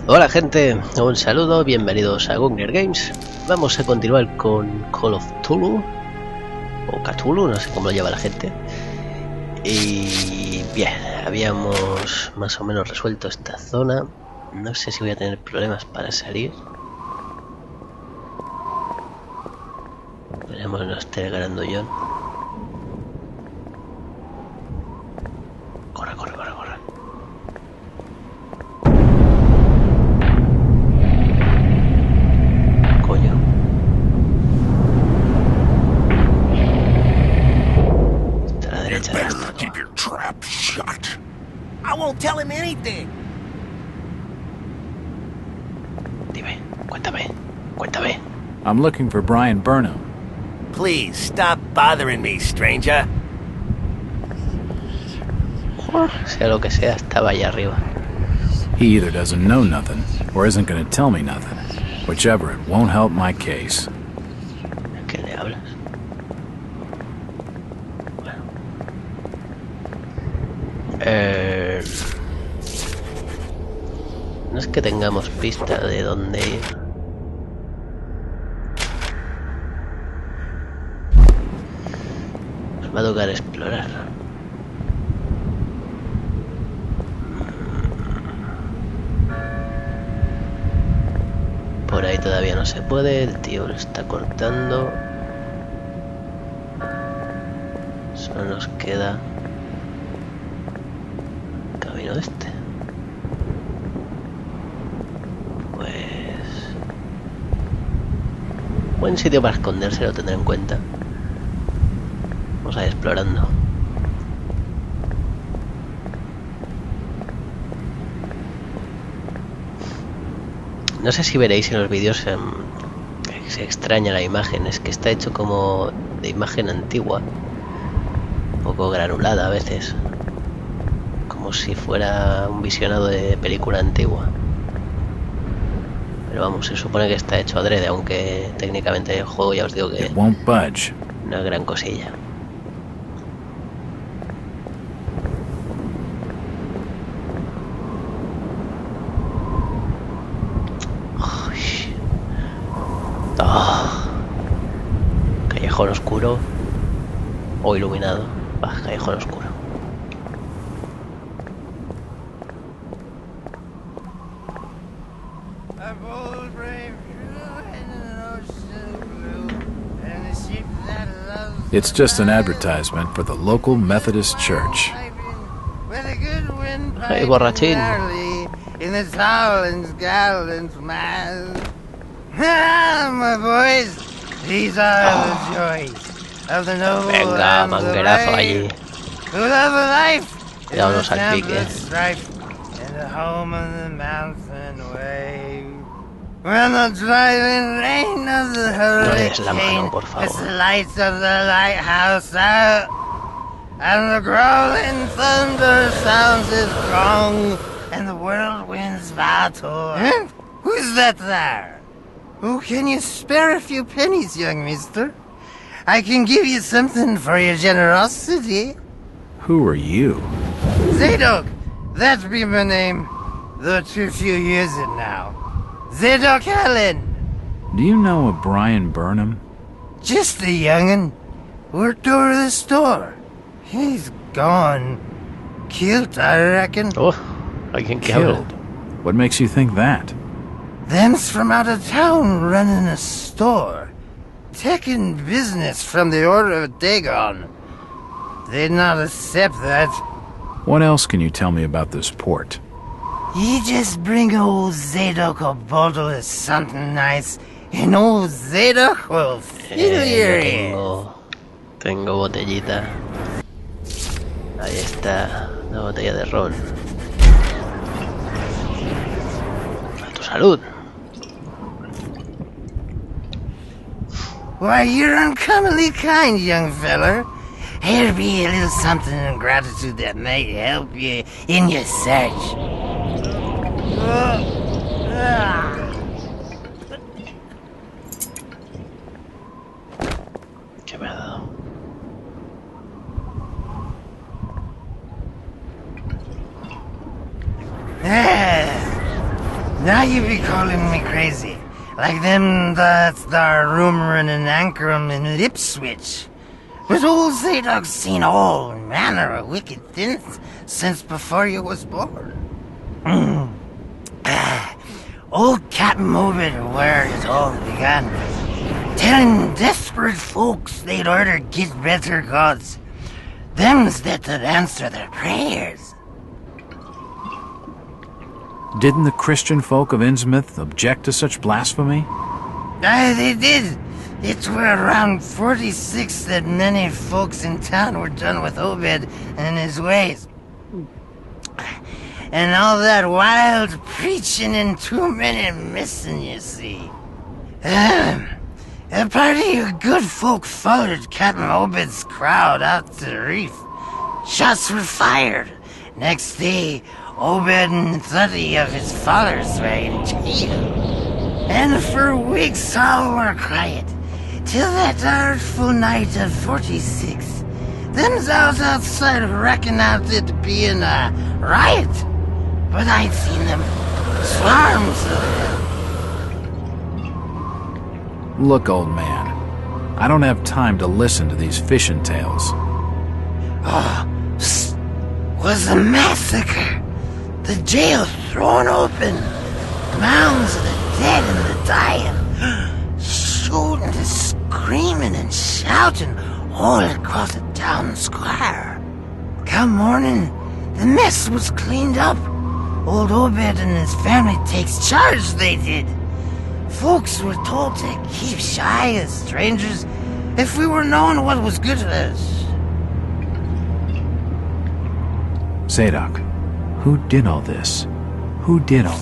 Hola gente, un saludo, bienvenidos a Hunger Games. Vamos a continuar con Call of Cthulhu o Cthulhu, no sé cómo lo lleva la gente. Y bien, habíamos más o menos resuelto esta zona. No sé si voy a tener problemas para salir. Veremos, no esté ganando John. Corre, corre, corre, corre. Coño. Está a la derecha de esto. Keep your trap shut. I won't tell him anything. Dime, cuéntame, cuéntame. I'm looking for Brian Burnham. Please stop bothering me, stranger. Sea lo que sea, estaba allá arriba. He either doesn't know nothing, or isn't going to tell me nothing. Whichever, it won't help my case. ¿Qué le hablas? Bueno. No es que tengamos pista de dónde ir. Nos va a tocar explorar. Por ahí todavía no se puede, el tío lo está cortando. Solo nos queda el camino de este. Pues buen sitio para esconderse, lo tendré en cuenta. Vamos a ir explorando. No sé si veréis en los vídeos, se extraña la imagen, es que está hecho como de imagen antigua, un poco granulada a veces, como si fuera un visionado de película antigua. Pero vamos, se supone que está hecho adrede, aunque técnicamente el juego ya os digo que It won't budge. no es gran cosilla. Callejón oscuro o iluminado. Callejón oscuro. It's just an advertisement for the local Methodist church. Hey, borrachín. In the Towlands, Gallants, man. My boys, these are the joys of the noble. Venga, manguerazo allí. Who love a life in Cuidado, the no salpique. template strife and the home of the mountain way. When the driving rain of the des la hurricane mano, por favor. has the lights of the lighthouse out, and the growling thunder sounds its gong, and the whirlwinds battle. Huh? Who's that there? Oh, can you spare a few pennies, young mister? I can give you something for your generosity. Who are you? Zadok, that be my name, though too few years it now. Zadok Allen. Do you know a Brian Burnham? Just a young'un. Worked over the store. He's gone. Killed, I reckon. Oh, alguien que habla. Killed. What makes you think that? Them's from out of town running a store. Taking business from the Order of Dagon. They'd not accept that. What else can you tell me about this port? You just bring old Zadok a bottle of something nice, and old Zadok will fill your ears. Tengo botellita. Ahí está, la botella de ron. A tu salud. Why, you're uncommonly kind, young feller. Here be a little something in gratitude that may help you in your search. ¿Qué me ha dado? Now you be calling me crazy. Like them that's there rumoring and anchoring in Ipswich. But old Zadok's seen all manner of wicked things since before you was born. Old Captain Obed, where it all began, telling desperate folks they'd order get better gods. Them's that'd answer their prayers. Didn't the Christian folk of Innsmouth object to such blasphemy? Aye, they did. It were around 46 that many folks in town were done with Obed and his ways. And all that wild preaching and too many missing, you see. A party of good folk followed Captain Obed's crowd out to the reef. Shots were fired. Next day, Obed and 30 of his followers were in jail. And for weeks all were quiet, till that artful night of 46. Them's out outside reckoned out it being a riot. But I'd seen them swarms of them. Look, old man, I don't have time to listen to these fishing tales. Oh, was a massacre. The jail thrown open. Mounds of the dead and the dying. Shooting and screaming and shouting all across the town square. Come morning, the mess was cleaned up. Old Obed and his family takes charge, they did. Folks were told to keep shy as strangers if we were knowing what was good for us. Zadok, who did all this? Who did all...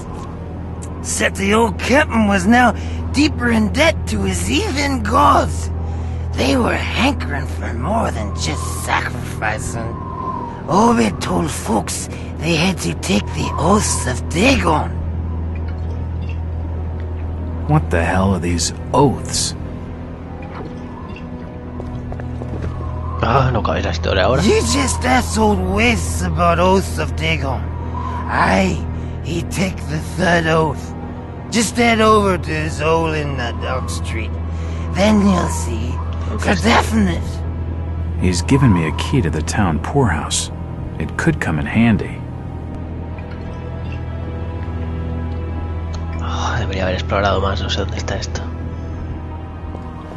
Said the old captain was now deeper in debt to his heathen gods. They were hankering for more than just sacrificing. Obed told folks they had to take the oaths of Dagon. What the hell are these oaths? Ah, no cabe la historia ahora. You just asked old Wes about oaths of Dagon. Aye, he'd take the third oath. Just head over to his hole in the Dog Street. Then you'll see. For definite. He's given me a key to the town poorhouse. It could come in handy. Oh, debería haber explorado más, no sé dónde está esto.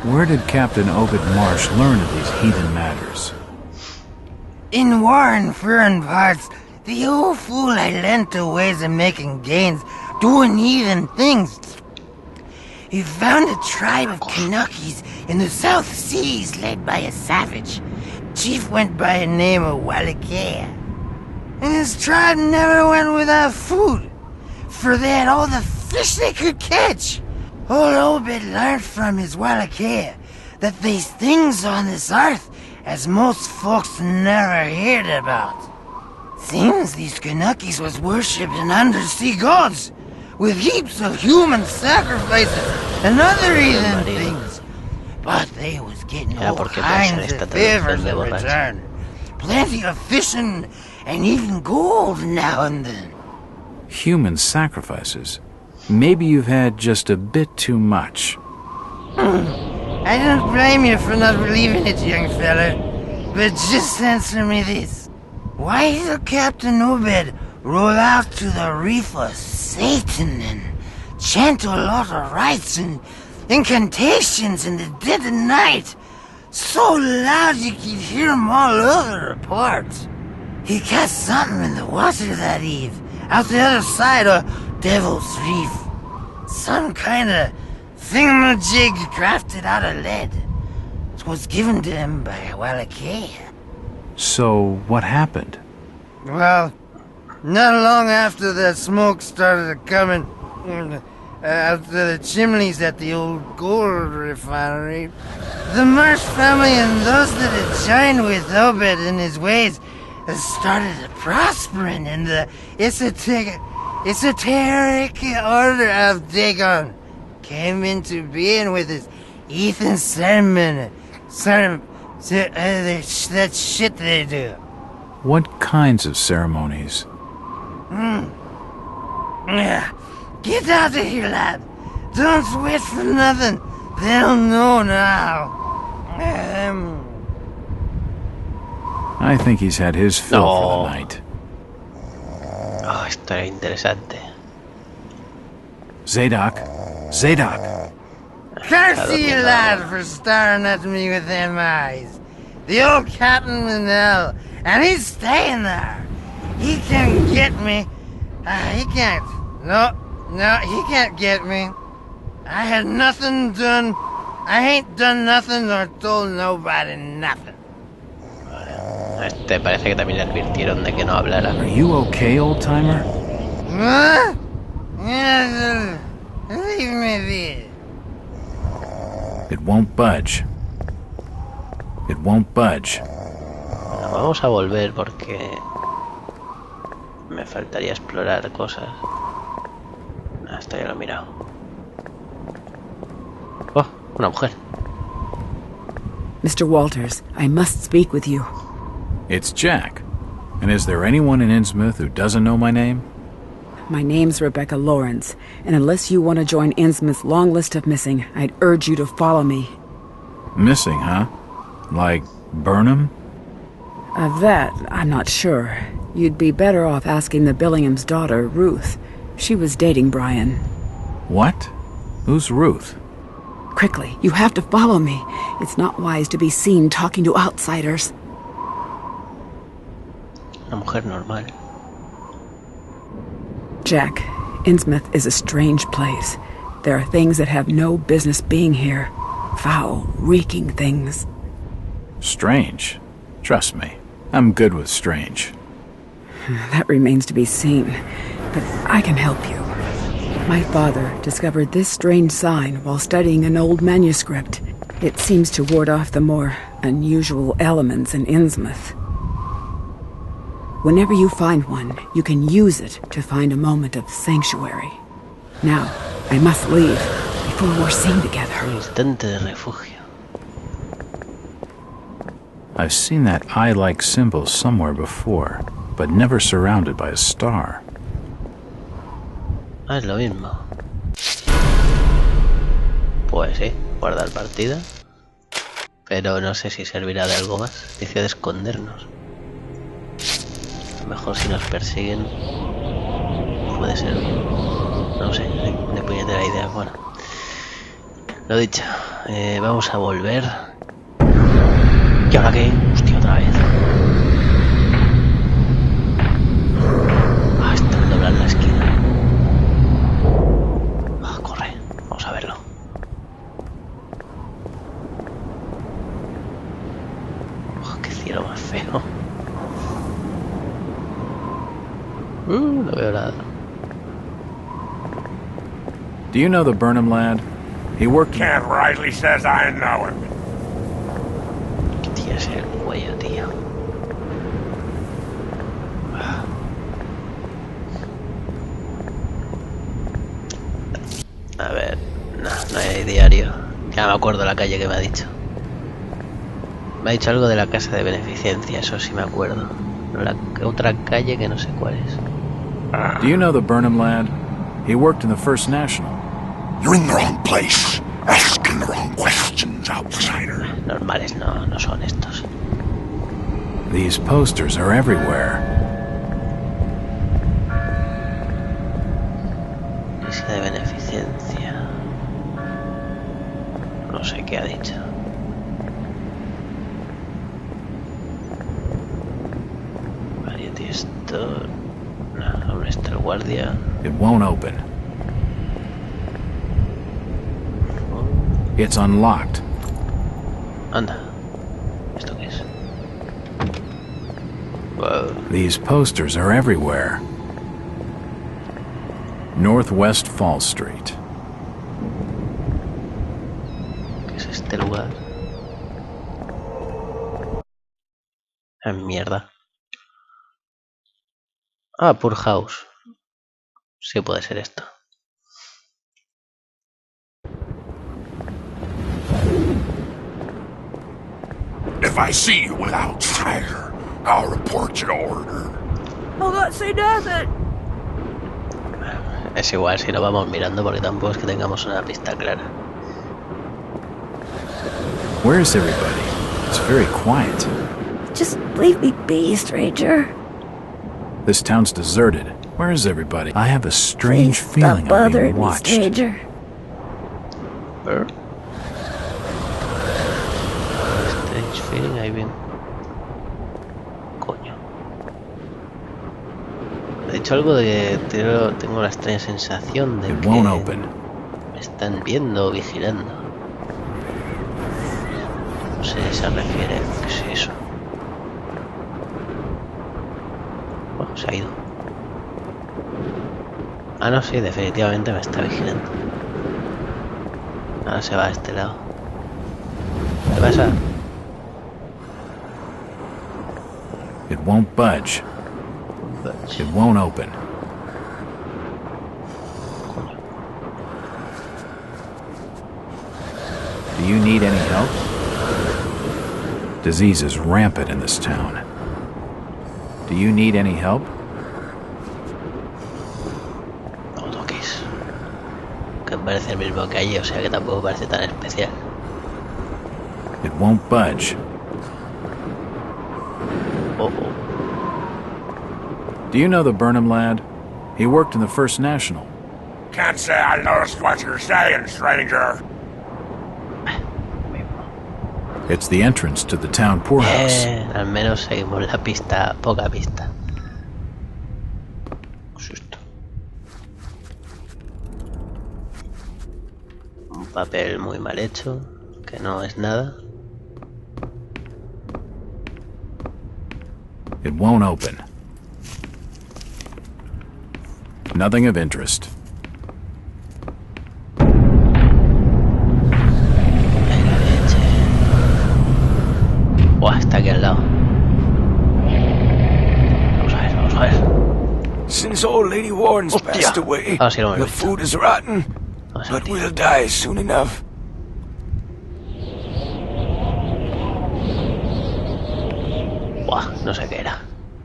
Where did Captain Obed Marsh learn of these heathen matters? In warring foreign parts, the old fool I lent to ways of making gains, doing heathen things. He found a tribe of Kanakis in the South Seas led by a savage. Chief went by the name of Wallachia. And his tribe never went without food, for they had all the fish they could catch. Old Obed learned from his Wallachia that there's things on this earth as most folks never heard about. Seems these Kanakis was worshipping undersea gods, with heaps of human sacrifices and other heathen things. But they was getting all kinds of favors in return. Plenty of fishing and even gold now and then. Human sacrifices? Maybe you've had just a bit too much. I don't blame you for not believing it, young fella. But just answer me this. Why did Captain Obed roll out to the reef of Satan and chant a lot of rites and incantations in the dead of night, so loud you could hear 'em all over the parts? He caught something in the water that eve, out the other side of Devil's Reef. Some kind of thingamajig crafted out of lead. It was given to him by Wallachia. So, what happened? Well, not long after the smoke started coming out of the chimneys at the old gold refinery, the Marsh family and those that had joined with Obed in his ways started prospering in the esoteric order of Dagon. Came into being with his heathen sermon, that shit they do. What kinds of ceremonies? Get out of here, lad. Don't wait for nothing. They'll know now. I think he's had his fill for the night. Oh, esto era interesante. Zadok. Zadok. Curse you, lad, for staring at me with them eyes. The old Captain Manel, and he's staying there. He can get me. He can't. No, he can't get me. I had nothing done. I ain't done nothing nor told nobody nothing. Este parece que también le advirtieron de que no hablara. Are you okay, old-timer? Leave me be. It won't budge. It won't budge. Bueno, vamos a volver porque me faltaría explorar cosas. Esto ya lo he mirado. Oh, una mujer. Mr. Walters, I must speak with you. It's Jack. And is there anyone in Innsmouth who doesn't know my name? My name's Rebecca Lawrence, and unless you want to join Innsmouth's long list of missing, I'd urge you to follow me. Missing, huh? Like Burnham? Of that, I'm not sure. You'd be better off asking the Billingham's daughter, Ruth. She was dating Brian. What? Who's Ruth? Quickly, you have to follow me. It's not wise to be seen talking to outsiders. Una mujer normal. Jack, Innsmouth is a strange place. There are things that have no business being here. Foul, reeking things. Strange. Trust me, I'm good with strange. That remains to be seen, but I can help you. My father discovered this strange sign while studying an old manuscript. It seems to ward off the more unusual elements in Innsmouth. Whenever you find one, you can use it to find a moment of sanctuary. Now, I must leave before we're seen together. Un instante de refugio. I've seen that eye-like symbol somewhere before, but never surrounded by a star. Ah, es lo mismo. Pues sí, guardar partida. Pero no sé si servirá de algo más. Dice de escondernos. A lo mejor si nos persiguen puede servir. No sé, de puñetera idea. Bueno, lo dicho, vamos a volver. ¿Y ahora qué? Hostia, otra vez. Ah, está en doblar la esquina. Ah, corre, vamos a verlo. Oh, qué cielo más feo. No veo nada. Do you know the Burnham lad? He worked... Ken Riley says I know him. ¿Qué tienes en el cuello, tío? A ver, no hay diario. Ya me acuerdo la calle que me ha dicho. Me ha dicho algo de la casa de beneficencia, eso sí me acuerdo. Pero la otra calle que no sé cuál es. Do you know the Burnham lad? He worked in the First National. You're in the wrong place. Asking the wrong questions, outsider. Normales no son estos. These posters are everywhere. Casa de beneficencia. No sé qué ha dicho. Variety Store. No, ¿dónde está el guardia? It won't open. It's unlocked. Anda. ¿Esto qué es? Wow. These posters are everywhere. Northwest Fall Street. ¿Qué es este lugar? Ah, mierda. Ah, Poor House. Sí puede ser esto. If I see you with outsider, I'll report you to order. Oh, don't say nothing. Es igual si lo vamos mirando porque tampoco es que tengamos una pista clara. Where is everybody? It's very quiet. Just leave me be, stranger. This town's deserted. Where is everybody? I have a strange Please feeling stop I'm being bothering me, watched. stranger. Strange feeling, ahí bien. Coño. He dicho algo de que tengo la extraña sensación de It que won't open. me están viendo o vigilando. No sé si se refiere. ¿Qué es eso? Bueno, se ha ido. Ah, no, sí, definitivamente me está vigilando. Ahora se va a este lado. ¿Qué pasa? It won't budge. It won't open. Do you need any help? Disease is rampant in this town. Do you need any help? No toques. Que parece el mismo que allí, o sea que tampoco parece tan especial. It won't budge. Oh. Do you know the Burnham lad? He worked in the First National. Can't say I noticed what you're saying, stranger. It's the entrance to the town poorhouse. Al menos seguimos la pista, poca pista. Susto. Un papel muy mal hecho, que no es nada. It won't open. Nothing of interest. Buah, está aquí al lado. Vamos a ver. Since old Lady Warren's passed away, Ah, sí, lo hemos the visto. food is rotten, Vamos a but ver, we'll die soon enough. Buah, no sé qué era.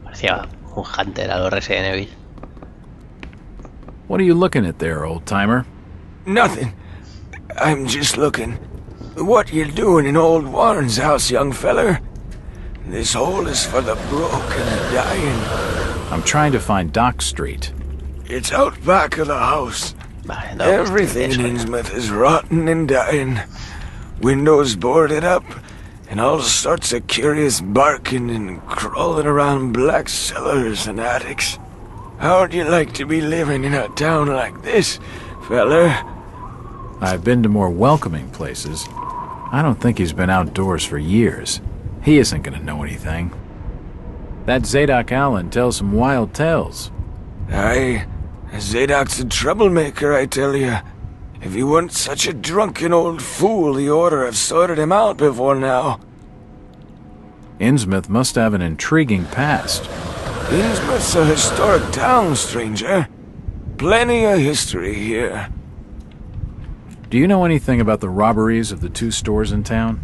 Parecía un Hunter a los Resident Evil. What are you looking at there, old-timer? Nothing. I'm just looking. What you doing in old Warren's house, young feller? This hole is for the broke and the dying. I'm trying to find Dock Street. It's out back of the house. Vale, no, Everything in Innsmouth is rotten and dying. Windows boarded up, and all sorts of curious barking and crawling around black cellars and attics. How'd you like to be living in a town like this, feller? I've been to more welcoming places. I don't think he's been outdoors for years. He isn't gonna know anything. That Zadok Allen tells some wild tales. Aye, Zadok's a troublemaker, I tell you. If he weren't such a drunken old fool, he ought to have sorted him out before now. Innsmouth must have an intriguing past. Innsmouth's a historic town, stranger. Plenty of history here. Do you know anything about the robberies of the two stores in town?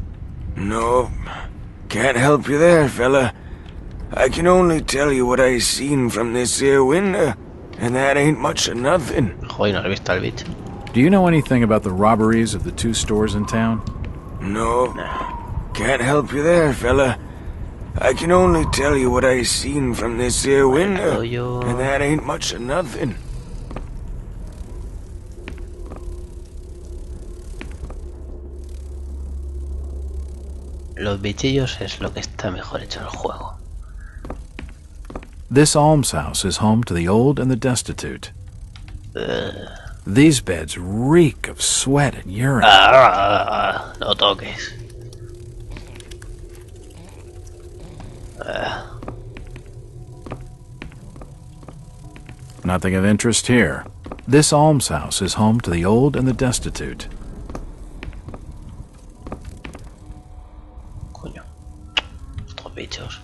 No, can't help you there, fella. I can only tell you what I seen from this here window, and that ain't much of nothing. Joder, no he visto al bicho. Do you know anything about the robberies of the two stores in town? No, can't help you there, fella. I can only tell you what I seen from this here window, and that ain't much of nothing. Los bichillos es lo que está mejor hecho en el juego. This almshouse is home to the old and the destitute. These beds reek of sweat and urine. No toques. Nothing of interest here. This almshouse is home to the old and the destitute. Coño. Estos bichos.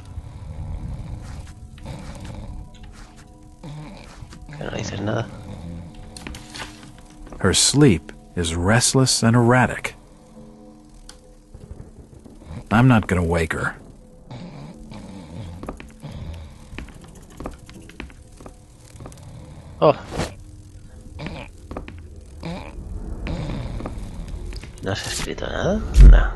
Que no dices nada. Her sleep is restless and erratic. I'm not gonna wake her. Oh. ¿No has escrito nada? No.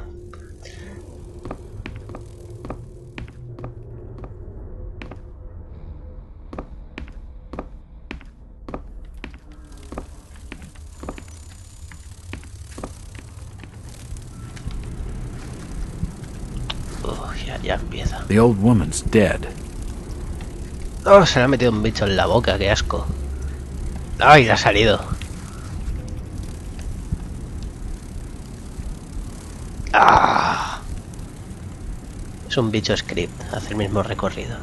Ya empieza. The old woman's dead. Oh, se le ha metido un bicho en la boca, qué asco. Ay, le ha salido. Ah. Es un bicho script, hace el mismo recorrido.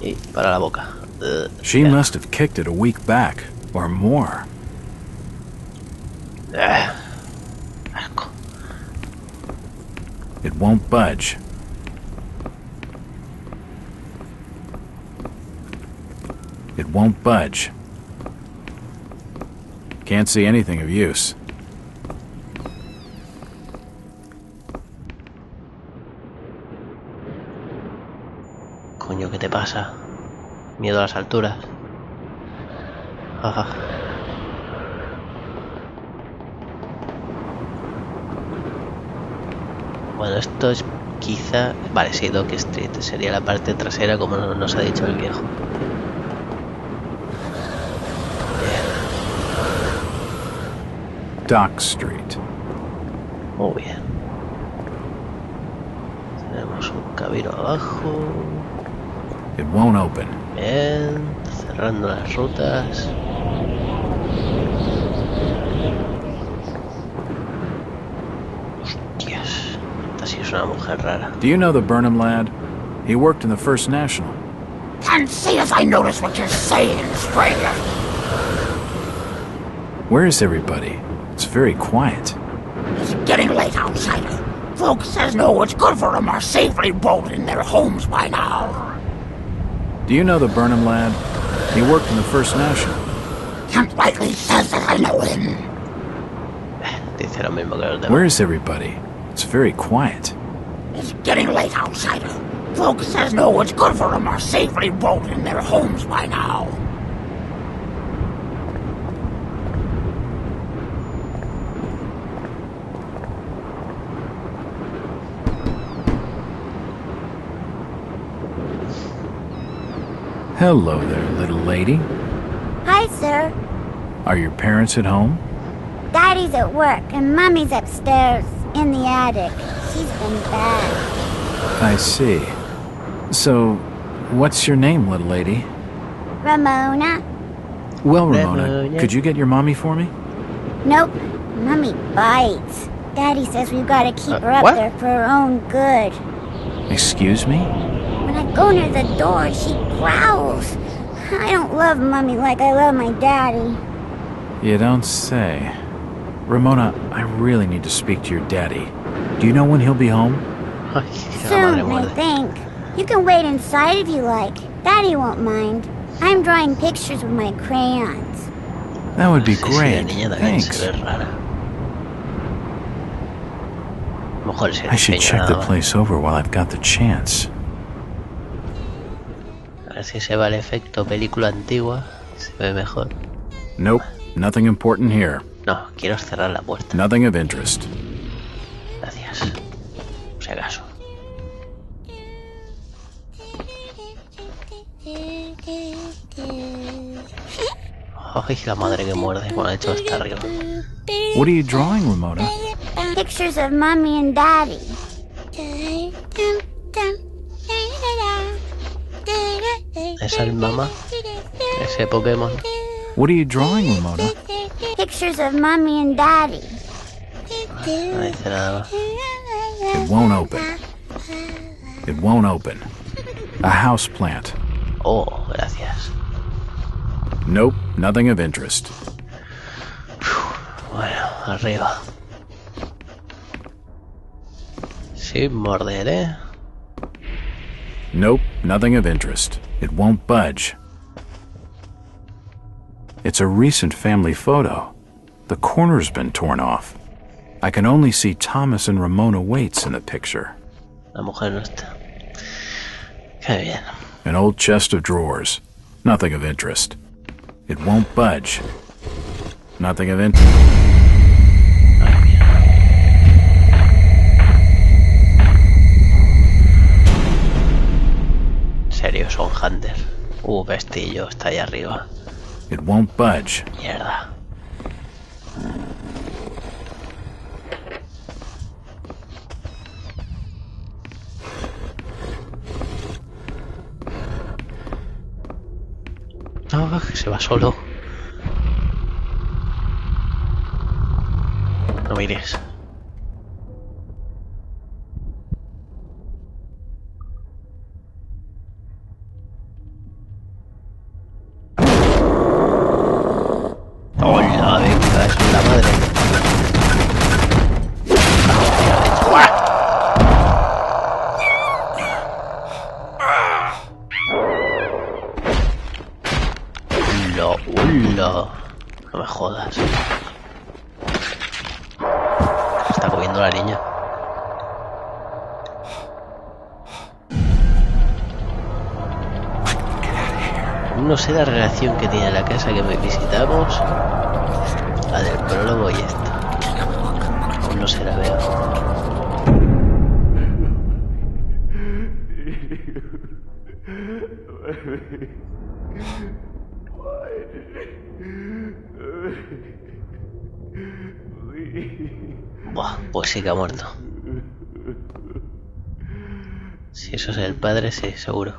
Y para la boca. She must have kicked it a week back, or more. Asco. It won't budge. It won't budge. Can't see anything of use. Coño, ¿qué te pasa? Miedo a las alturas. Ajá. Bueno, esto es quizá... Vale, sí, Dock Street. Sería la parte trasera, como nos ha dicho el viejo. Dock Street. Muy bien. Tenemos un camino abajo. It won't open. Bien. Cerrando las rutas. Hostias. Esta sí es una mujer rara. Do you know the Burnham lad? He worked in the First National. Can't see if I notice what you're saying, stranger. Where is everybody? It's very quiet. It's getting late outside. Folks says no, it's good for 'em are safely bolted in their homes by now. Do you know the Burnham lad? He worked in the First National. Can't likely says that I know him. Dice lo mismo que los demás. Where is everybody? It's very quiet. It's getting late outside. Folks says no, it's good for 'em are safely bolted in their homes by now. Hello there, little lady. Hi, sir. Are your parents at home? Daddy's at work, and Mummy's upstairs in the attic. She's been bad. I see. So, what's your name, little lady? Ramona? Well, Ramona, Ramona. could you get your mommy for me? Nope. Mummy bites. Daddy says we've got to keep her up what? there for her own good. Excuse me? When I go near the door, she growls. I don't love Mummy like I love my daddy. You don't say. Ramona, I really need to speak to your daddy. Do you know when he'll be home? Ay, que la madre Soon, I muerde. think. You can wait inside if you like. Daddy won't mind. I'm drawing pictures with my crayons. That would be Sí, sí, la great. niña también Thanks. se ve rara. A lo mejor es el I should diseño check nada the más. place over while I've got the chance. A ver si se va el efecto película antigua. Se ve mejor. Nope, nothing important here. No, quiero cerrar la puerta. Nothing of interest. Gracias. Por si acaso. Ay, la madre que muerde cuando ha hecho hasta arriba. What are you drawing, Ramona? Pictures of Mummy and Daddy. ¿Es el mamá? Ese Pokémon. What are you drawing, Ramona? Pictures of Mummy and Daddy. No dice nada más. It won't open. It won't open. A house plant. Oh, gracias. Nope, nothing of interest. Bueno, arriba. Sin morder, ¿eh? Nope, nothing of interest. It won't budge. It's a recent family photo. The corner's been torn off. I can only see Thomas and Ramona Waits in the picture. La mujer no está. Qué bien. An old chest of drawers. Nothing of interest. It won't budge. Nothing of interest. Madre mía. En serio, son Hunter. Pestillo, está ahí arriba. It won't budge. Mierda. No, que se va solo. No mires. Hola, venga, es la madre. Hola. No me jodas. Se está comiendo la niña. No sé la relación que tiene la casa que visitamos, la del prólogo y esta. Aún no se la veo. Buah, pues sí que ha muerto. Si eso es el padre, sí, seguro.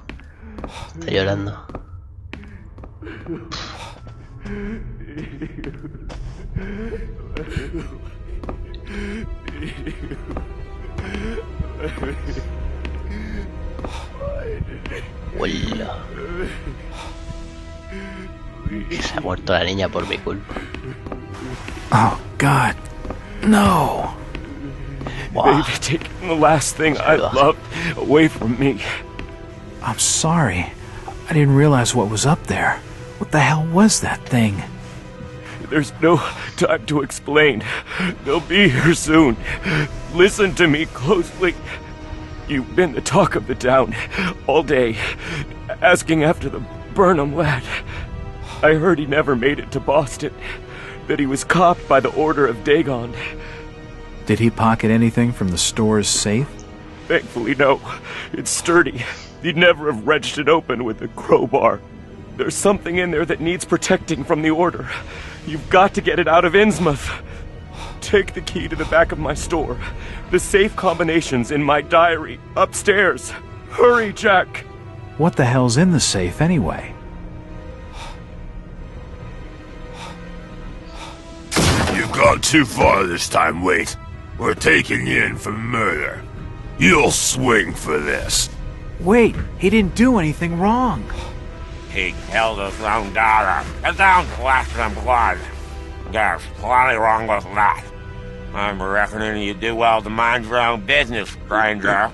Está llorando. Hola. Se ha muerto la niña por mi culpa. Oh, God. No. Wow. They've taken the last thing I loved away from me. I'm sorry. I didn't realize what was up there. What the hell was that thing? There's no time to explain. They'll be here soon. Listen to me closely. You've been the talk of the town all day, asking after the Burnham lad. I heard he never made it to Boston, that he was copped by the order of Dagon. Did he pocket anything from the store's safe? Thankfully, no. It's sturdy. He'd never have wrenched it open with a crowbar. There's something in there that needs protecting from the order. You've got to get it out of Innsmouth. Take the key to the back of my store. The safe combination's in my diary, upstairs. Hurry, Jack! What the hell's in the safe anyway? You've gone too far this time, Wait. We're taking you in for murder. You'll swing for this. Wait, he didn't do anything wrong. He killed his own daughter. It don't flesh and blood. There's plenty wrong with that. I'm reckoning you do well to mind your own business, stranger.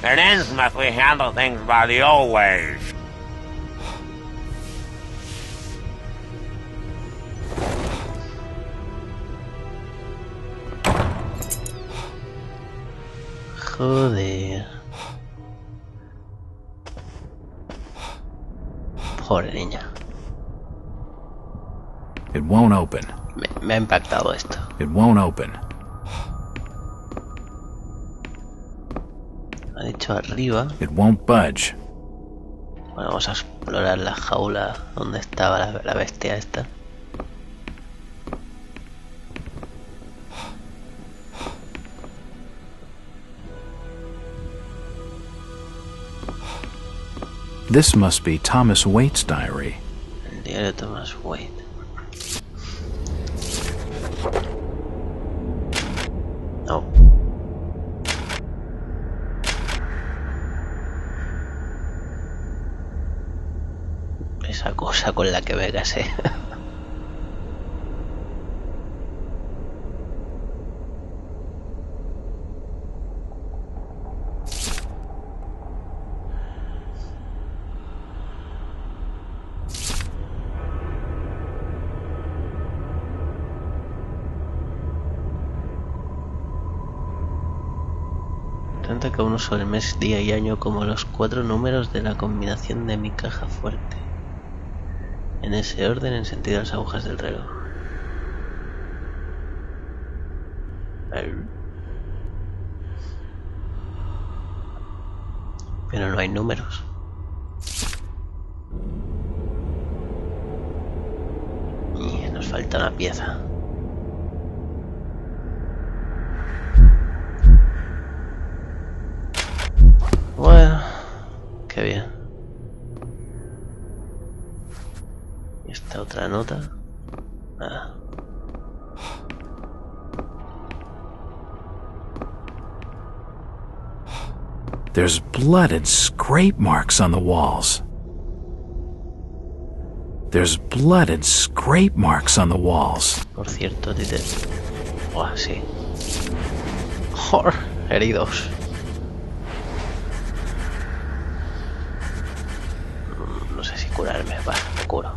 In Innsmouth, we handle things by the old ways. Joder. Pobre niña. It won't open. Me ha impactado esto. It won't open. Ha dicho arriba. It won't budge. Bueno, vamos a explorar la jaula donde estaba la bestia esta. This must be Thomas Waite's diary. El diario de Thomas Waite. No. Esa cosa con la que me casé. Tanto que uno sobre mes, día y año como los 4 números de la combinación de mi caja fuerte. En ese orden, en sentido de las agujas del reloj. Pero no hay números. Y nos falta una pieza. Bueno, qué bien. Y esta otra nota. Nada. There's blood and scrape marks on the walls. There's blood and scrape marks on the walls. Por cierto, Tite. Buah, sí. Jor, heridos. No sé si curarme. Va, me curo.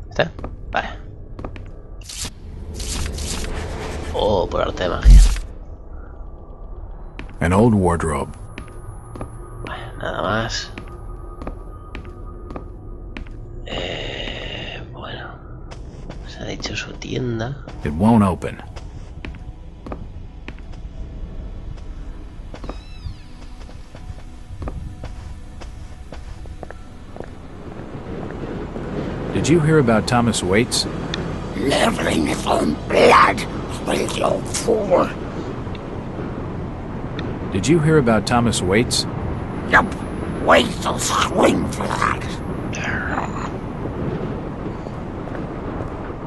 ¿Está? Vale. Oh, por arte de magia. An old wardrobe. Bueno, nada más. Bueno. Se ha dicho su tienda. It won't open. Did you hear about Thomas Waits? Leveling his own blood, filthy old fool. Did you hear about Thomas Waits? Yup, Waits will swing for that.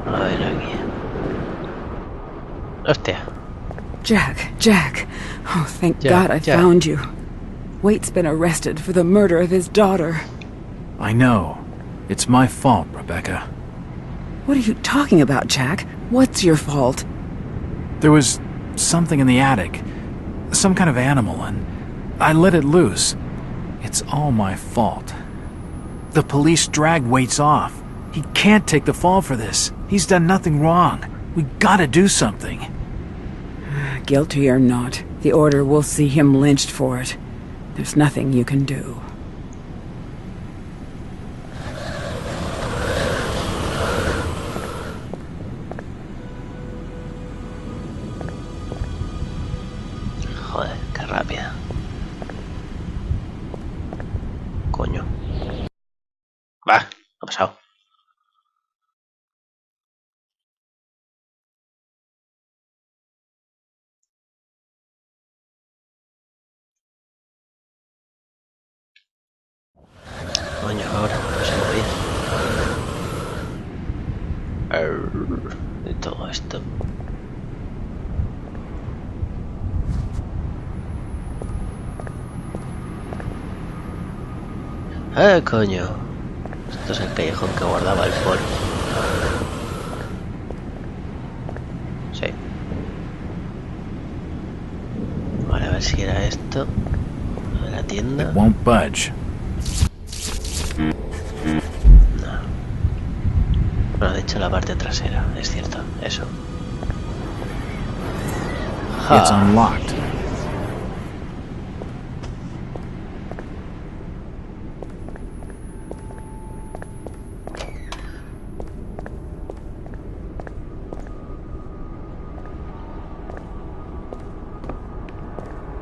A ver aquí. Hostia. Jack. Oh, thank God I found you. Waite's been arrested for the murder of his daughter. I know. It's my fault, Rebecca. What are you talking about, Jack? What's your fault? There was something in the attic. Some kind of animal, and I let it loose. It's all my fault. The police dragged Waits off. He can't take the fall for this. He's done nothing wrong. We gotta do something. Guilty or not, the Order will see him lynched for it. There's nothing you can do. Joder, qué rápida. Coño. Va, ha pasado. Coño, ahora no se movía. Y todo esto. Coño. Esto es el callejón que guardaba el polvo. Sí. Vale, a ver si era esto. Lo de la tienda. It won't budge. No. Bueno, de hecho la parte trasera, es cierto, eso. It's unlocked.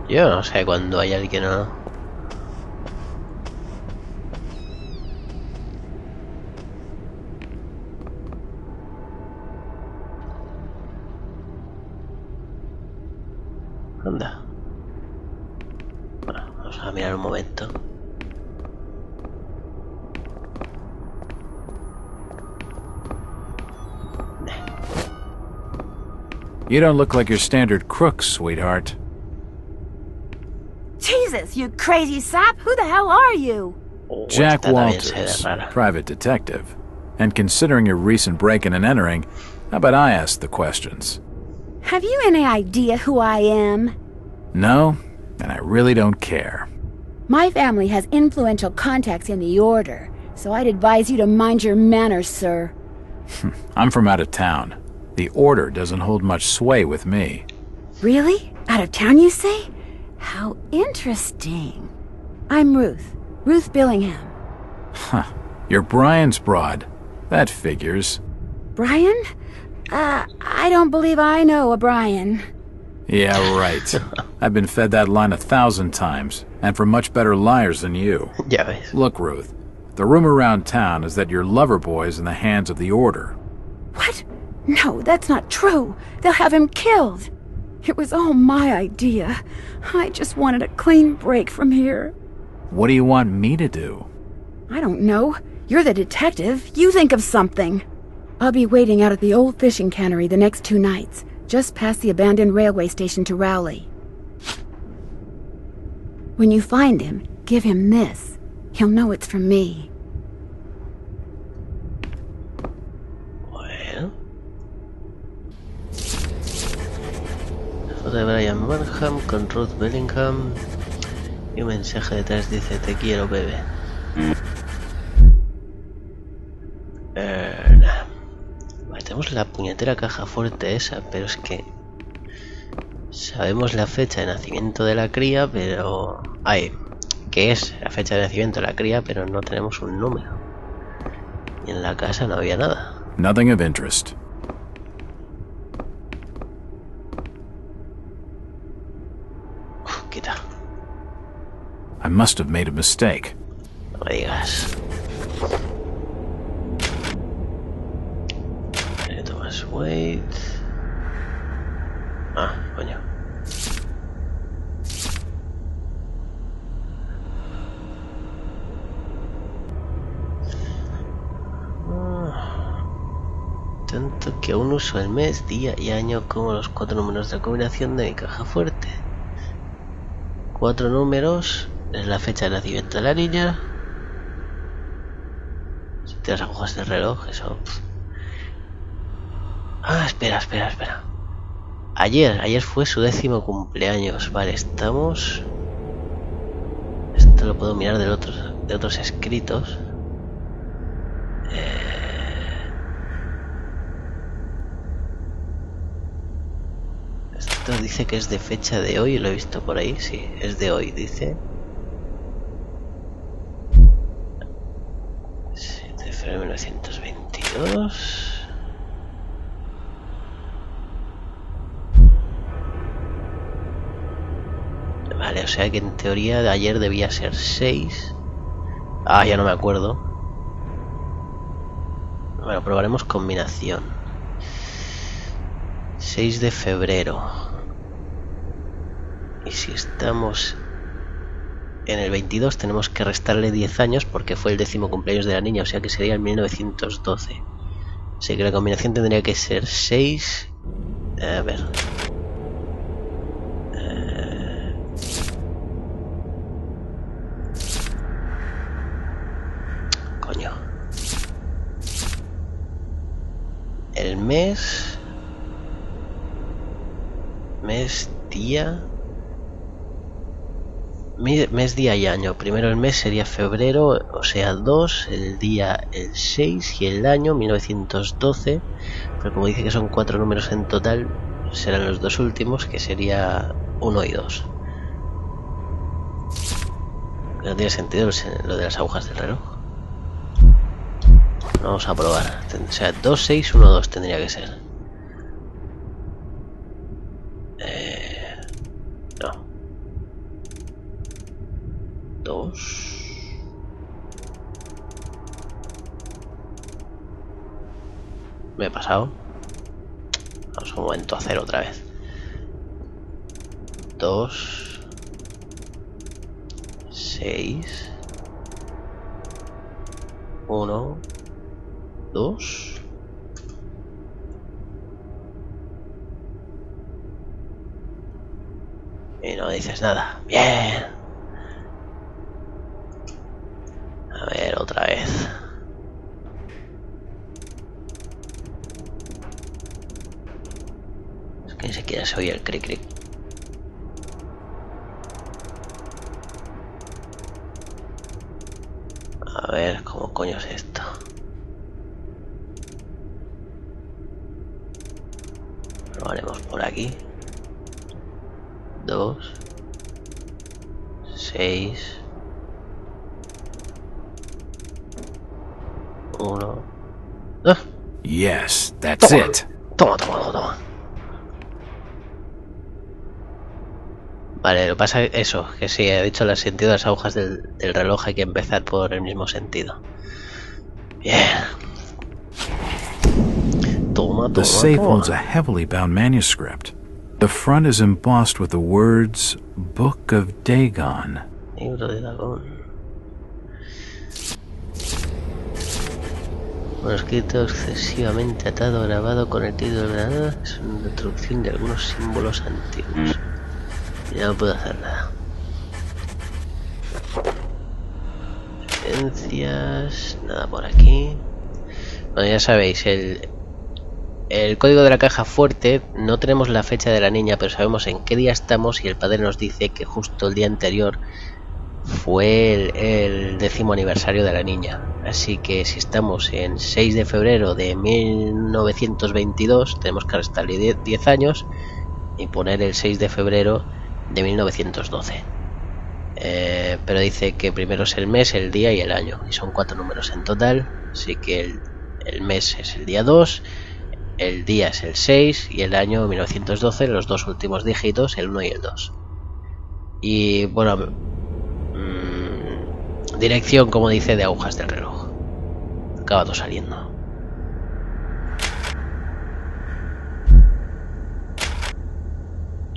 Yo no sé cuándo hay alguien o no. Anda. Bueno, vamos a mirar un momento. You don't look like your standard crook, sweetheart. Jesus, you crazy sap! Who the hell are you? Jack Walters, private detective. And considering your recent break-in and entering, how about I ask the questions? Have you any idea who I am? No, and I really don't care. My family has influential contacts in the Order, so I'd advise you to mind your manners, sir. I'm from out of town. The Order doesn't hold much sway with me. Really? Out of town, you say? How interesting. I'm Ruth Billingham. Huh. You're Brian's broad. That figures. Brian? I don't believe I know a Brian. Yeah, right. I've been fed that line 1,000 times, and from much better liars than you. Ya ves. Look, Ruth, the rumor around town is that your lover boy's in the hands of the Order. What? No, that's not true. They'll have him killed. It was all my idea. I just wanted a clean break from here. What do you want me to do? I don't know. You're the detective. You think of something. I'll be waiting out at the old fishing cannery the next 2 nights, just past the abandoned railway station to Rowley. When you find him, give him this. He'll know it's from me. Bueno. Foto de Brian Burnham con Ruth Bellingham. Y un mensaje detrás dice: te quiero, bebé. Vale, tenemos la puñetera caja fuerte esa, pero es que sabemos la fecha de nacimiento de la cría, pero... que es la fecha de nacimiento de la cría, pero no tenemos un número. Y en la casa no había nada. Nothing of interest. Quita. I must have made a mistake. No me digas. Thomas Wade. Ah, coño. Tanto que aún uso el mes, día y año como los 4 números de combinación de mi caja fuerte. 4 números es la fecha de nacimiento de la niña. Si te las agujas del reloj, eso. Ah, espera. Ayer fue su 10º cumpleaños. Vale, estamos. Esto lo puedo mirar de otros escritos. Esto dice que es de fecha de hoy, lo he visto por ahí, sí, es de hoy, dice. 7 de febrero de 1922. Vale, o sea que en teoría de ayer debía ser 6. Ah, ya no me acuerdo. Bueno, probaremos combinación. 6 de febrero. Y si estamos en el 22 tenemos que restarle 10 años porque fue el 10º cumpleaños de la niña, o sea que sería el 1912. Así que la combinación tendría que ser 6... A ver... Coño. El mes... día... Mes, día y año. Primero el mes sería febrero, o sea 2, el día el 6 y el año 1912. Pero como dice que son 4 números en total, serán los 2 últimos, que sería 1 y 2. No tiene sentido lo de las agujas del reloj. Vamos a probar. O sea, 2, 6, 1, 2 tendría que ser. No. 2. Me he pasado. Vamos un momento a hacer otra vez. 2 6 1 2. Y no dices nada. Bien. A ver, otra vez. Es que ni siquiera se oye el cric cric. A ver, ¿cómo coño es esto? Lo haremos por aquí. 2 6 1. ¡Ah! Yes, that's Toma. it. Toma. Vale, lo que pasa es eso, que sí, he dicho el sentido de las agujas del reloj, hay que empezar por el mismo sentido. Bien. The safe holds a heavily bound manuscript. The front is embossed with the words Book of Dagon. Libro de Dagon. Manuscrito excesivamente atado, grabado con el título de nada. Es una introducción de algunos símbolos antiguos. Ya no puedo hacer nada. Evidencias. Nada por aquí. Bueno, ya sabéis, el código de la caja fuerte, no tenemos la fecha de la niña, pero sabemos en qué día estamos y el padre nos dice que justo el día anterior fue el 10º aniversario de la niña. Así que si estamos en 6 de febrero de 1922, tenemos que restarle 10 años y poner el 6 de febrero de 1912. Pero dice que primero es el mes, el día y el año, y son 4 números en total. Así que el mes es el día 2, el día es el 6 y el año 1912, los dos últimos dígitos, el 1 y el 2. Y bueno, dirección, como dice, de agujas del reloj. Acabado saliendo.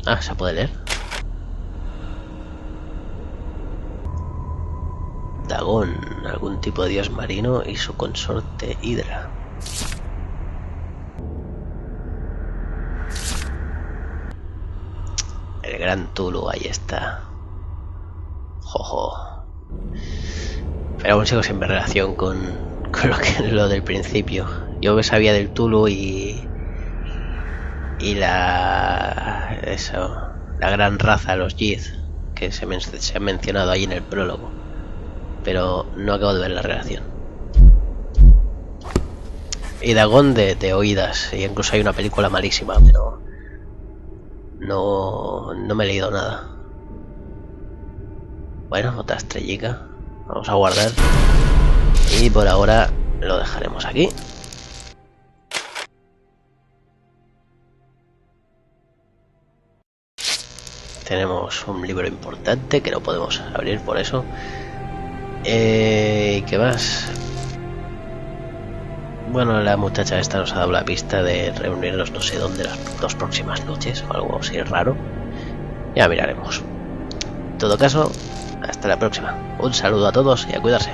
Ah, se puede leer. Dagón, algún tipo de dios marino y su consorte Hidra. El gran Cthulhu, ahí está. Jojo. Pero aún sigo siempre en relación con lo del principio. Yo sabía del Cthulhu y la gran raza, los Yid, que se ha mencionado ahí en el prólogo. Pero no acabo de ver la relación. Y Dagón de oídas. Y incluso hay una película malísima, pero no me he leído nada. Bueno, otra estrellica. Vamos a guardar. Y por ahora lo dejaremos aquí. Tenemos un libro importante que no podemos abrir por eso. ¿Qué más? Bueno, la muchacha esta nos ha dado la pista de reunirnos no sé dónde las 2 próximas noches o algo así raro. Ya miraremos. En todo caso, hasta la próxima. Un saludo a todos y a cuidarse.